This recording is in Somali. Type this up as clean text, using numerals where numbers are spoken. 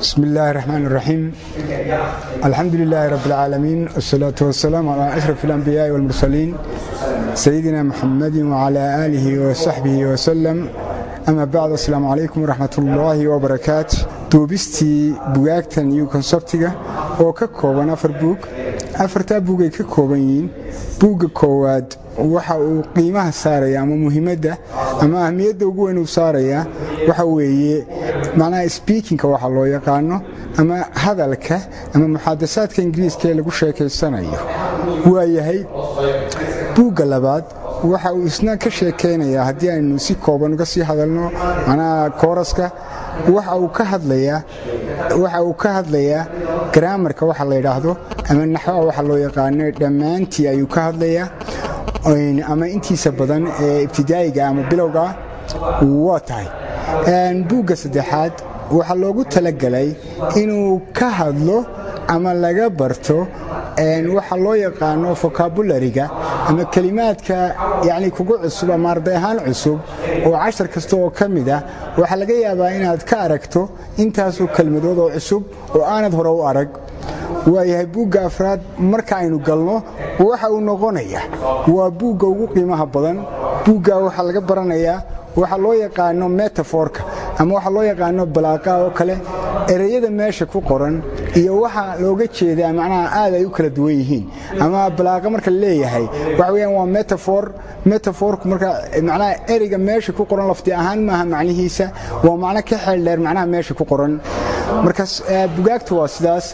بسم الله الرحمن الرحيم. الحمد لله رب العالمين، والصلاة والسلام على أشرف الأنبياء والمرسلين سيدنا محمد وعلى آله وصحبه وسلم. أما بعد، السلام عليكم ورحمة الله وبركاته. دوبستي بوغاكتا نيو كونسبتيغا oo ka kooban afar buug. afarta buug ay ka kooban yihiin. buugga koowaad waxa uu qiimaha saaraya ama muhiimadda ama ahmiyadda ugu weyn uu saaraya waxa weeye macnaha speaking waxa loo yaqaano ama hadalka ama muxaadasaadka Ingiriiska ee lagu sheekeysanayo. waayahay buugga labaad waxa uu isna ka sheekeynayaa haddii aynu si kooban uga sii hadalno macnaha kooraska waxa uu ka hadlayaa grammarka waxa la yiraahdo ama naxwaha waxa loo yaqaano dhamaantii ayuu ka hadlayaa ama intiisa badan ee ibtidaa'iga ama bilowga waa tahay. buugga saddexaad waxa loogu talagalay inuu ka hadlo ama laga barto waxa loo yaqaano vocabulary-ga ama kalimaadka yani kugu cusub ama arday ahaan cusub oo cashar kasta oo kamid ah waxa laga yaabaa inaad ka aragto intaas oo kelmadood oo cusub oo aanad hore u arag. waayahay buugga afraad marka aynu galno waxa uu noqonayaa waa buugga ugu qiimaha badan. buugga waxa laga baranayaa waxa loo yaqaano metaphorka ama waxa loo yaqaano balaaqa oo kale ereyada meesha ku qoran iyo waxa looga jeedaa macnaha aad ay u kala duwan yihiin. ama balaaqa marka leeyahay waxa weeyaan waa metaphorku marka macnaha ereyga meesha ku qoran lafti ahaan maaha macnihiisa waa macna ka xeel dheer macnaha meesha ku qoran. markaas buugaagtu waa sidaas.